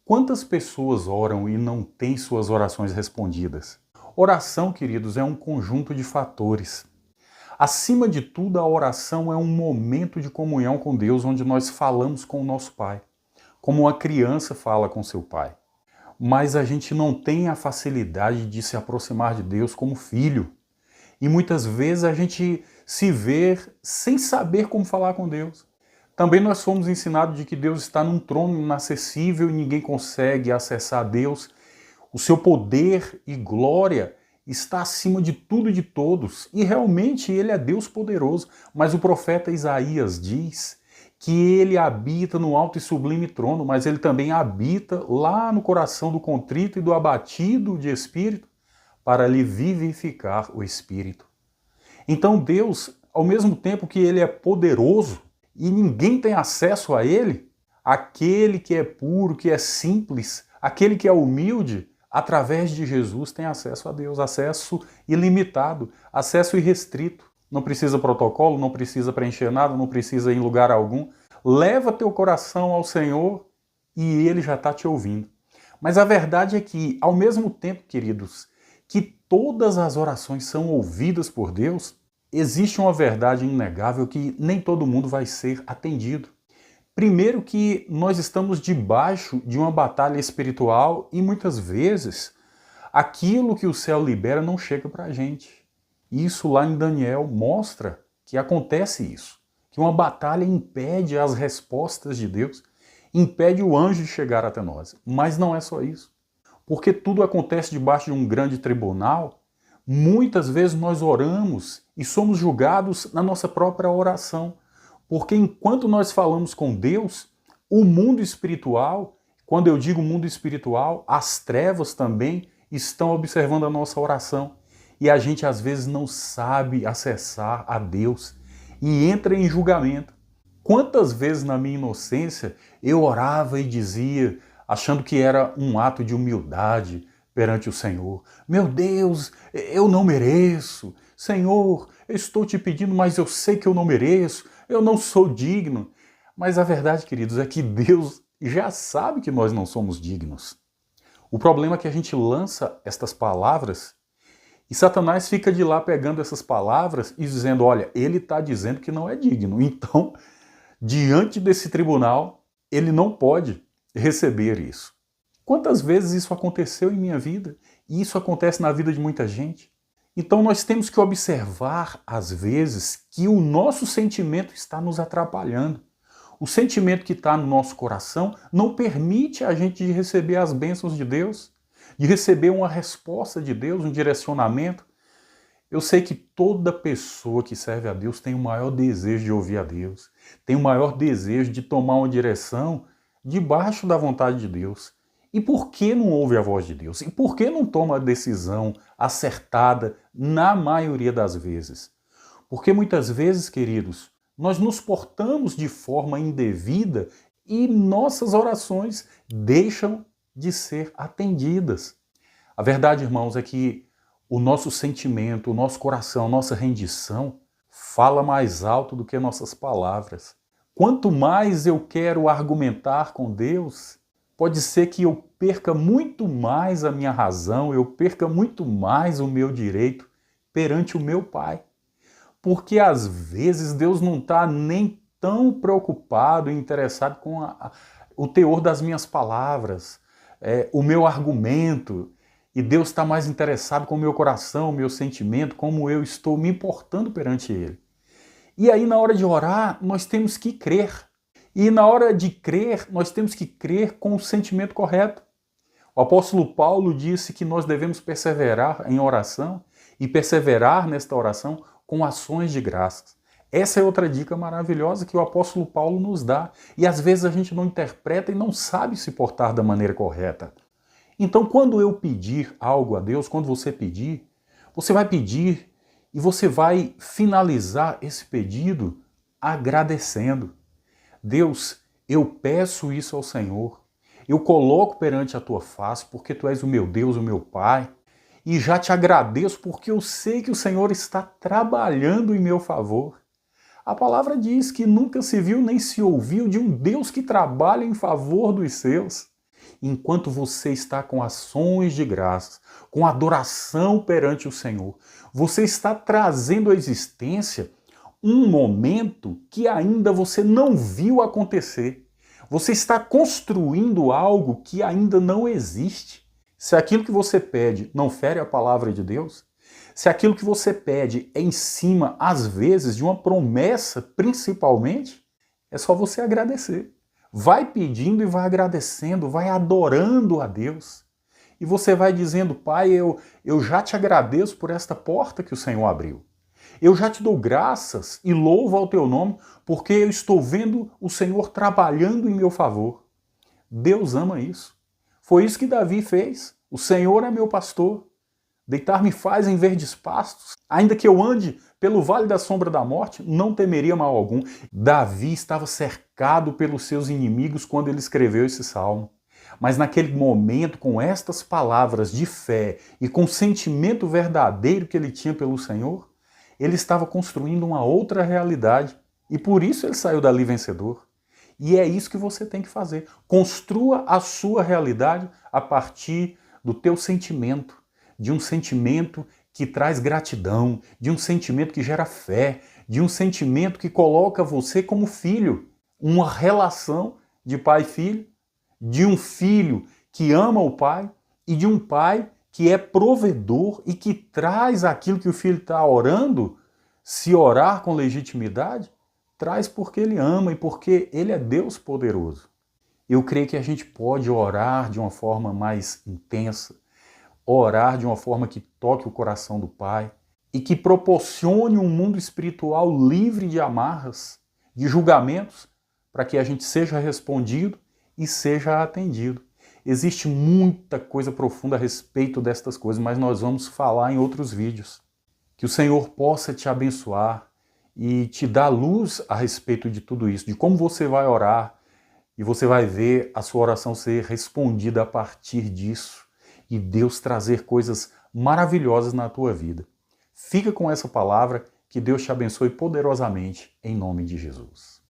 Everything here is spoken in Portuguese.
Quantas pessoas oram e não têm suas orações respondidas? Oração, queridos, é um conjunto de fatores. Acima de tudo, a oração é um momento de comunhão com Deus, onde nós falamos com o nosso Pai, como uma criança fala com seu pai. Mas a gente não tem a facilidade de se aproximar de Deus como filho. E muitas vezes a gente se vê sem saber como falar com Deus. Também nós fomos ensinados de que Deus está num trono inacessível e ninguém consegue acessar a Deus. O seu poder e glória está acima de tudo e de todos. E realmente ele é Deus poderoso. Mas o profeta Isaías diz que ele habita no alto e sublime trono, mas ele também habita lá no coração do contrito e do abatido de espírito, para lhe vivificar o espírito. Então Deus, ao mesmo tempo que ele é poderoso e ninguém tem acesso a ele, aquele que é puro, que é simples, aquele que é humilde, através de Jesus tem acesso a Deus, acesso ilimitado, acesso irrestrito. Não precisa protocolo, não precisa preencher nada, não precisa ir em lugar algum. Leva teu coração ao Senhor e ele já está te ouvindo. Mas a verdade é que, ao mesmo tempo, queridos, que todas as orações são ouvidas por Deus, existe uma verdade inegável que nem todo mundo vai ser atendido. Primeiro que nós estamos debaixo de uma batalha espiritual e muitas vezes aquilo que o céu libera não chega para a gente. Isso lá em Daniel mostra que acontece isso, que uma batalha impede as respostas de Deus, impede o anjo de chegar até nós. Mas não é só isso. Porque tudo acontece debaixo de um grande tribunal, muitas vezes nós oramos e somos julgados na nossa própria oração. Porque enquanto nós falamos com Deus, o mundo espiritual, quando eu digo mundo espiritual, as trevas também estão observando a nossa oração. E a gente às vezes não sabe acessar a Deus e entra em julgamento. Quantas vezes na minha inocência eu orava e dizia, achando que era um ato de humildade perante o Senhor: meu Deus, eu não mereço. Senhor, eu estou te pedindo, mas eu sei que eu não mereço. Eu não sou digno. Mas a verdade, queridos, é que Deus já sabe que nós não somos dignos. O problema é que a gente lança estas palavras e Satanás fica de lá pegando essas palavras e dizendo: olha, ele está dizendo que não é digno. Então, diante desse tribunal, ele não pode receber isso. Quantas vezes isso aconteceu em minha vida? E isso acontece na vida de muita gente. Então nós temos que observar, às vezes, que o nosso sentimento está nos atrapalhando. O sentimento que está no nosso coração não permite a gente de receber as bênçãos de Deus, de receber uma resposta de Deus, um direcionamento. Eu sei que toda pessoa que serve a Deus tem o maior desejo de ouvir a Deus, tem o maior desejo de tomar uma direção debaixo da vontade de Deus. E por que não ouve a voz de Deus? E por que não toma a decisão acertada na maioria das vezes? Porque muitas vezes, queridos, nós nos portamos de forma indevida e nossas orações deixam de ser atendidas. A verdade, irmãos, é que o nosso sentimento, o nosso coração, a nossa rendição fala mais alto do que nossas palavras. Quanto mais eu quero argumentar com Deus, pode ser que eu perca muito mais a minha razão, eu perca muito mais o meu direito perante o meu Pai. Porque às vezes Deus não está nem tão preocupado e interessado com o teor das minhas palavras, o meu argumento. E Deus está mais interessado com o meu coração, o meu sentimento, como eu estou me portando perante Ele. E aí na hora de orar, nós temos que crer. E na hora de crer, nós temos que crer com o sentimento correto. O apóstolo Paulo disse que nós devemos perseverar em oração e perseverar nesta oração com ações de graças. Essa é outra dica maravilhosa que o apóstolo Paulo nos dá. E às vezes a gente não interpreta e não sabe se portar da maneira correta. Então, quando eu pedir algo a Deus, quando você vai pedir e você vai finalizar esse pedido agradecendo. Deus, eu peço isso ao Senhor, eu coloco perante a tua face, porque tu és o meu Deus, o meu Pai, e já te agradeço porque eu sei que o Senhor está trabalhando em meu favor. A palavra diz que nunca se viu nem se ouviu de um Deus que trabalha em favor dos seus. enquanto você está com ações de graças, com adoração perante o Senhor, você está trazendo à existência um momento que ainda você não viu acontecer. Você está construindo algo que ainda não existe. Se aquilo que você pede não fere a palavra de Deus, se aquilo que você pede é em cima, às vezes, de uma promessa, principalmente, é só você agradecer. Vai pedindo e vai agradecendo, vai adorando a Deus. E você vai dizendo, Pai, eu já te agradeço por esta porta que o Senhor abriu. Eu já te dou graças e louvo ao teu nome, porque eu estou vendo o Senhor trabalhando em meu favor. Deus ama isso. Foi isso que Davi fez. O Senhor é meu pastor. Deitar-me faz em verdes pastos. Ainda que eu ande pelo vale da sombra da morte, não temeria mal algum. Davi estava cercado pelos seus inimigos quando ele escreveu esse salmo. Mas naquele momento, com estas palavras de fé e com o sentimento verdadeiro que ele tinha pelo Senhor, ele estava construindo uma outra realidade. E por isso ele saiu dali vencedor. E é isso que você tem que fazer. Construa a sua realidade a partir do teu sentimento, de um sentimento que traz gratidão, de um sentimento que gera fé, de um sentimento que coloca você como filho, uma relação de pai e filho, de um filho que ama o pai e de um pai que é provedor e que traz aquilo que o filho está orando, se orar com legitimidade, traz porque ele ama e porque ele é Deus poderoso. Eu creio que a gente pode orar de uma forma mais intensa, orar de uma forma que toque o coração do Pai e que proporcione um mundo espiritual livre de amarras, de julgamentos, para que a gente seja respondido e seja atendido. Existe muita coisa profunda a respeito destas coisas, mas nós vamos falar em outros vídeos. Que o Senhor possa te abençoar e te dar luz a respeito de tudo isso, de como você vai orar, e você vai ver a sua oração ser respondida a partir disso e Deus trazer coisas maravilhosas na tua vida. Fica com essa palavra, que Deus te abençoe poderosamente, em nome de Jesus.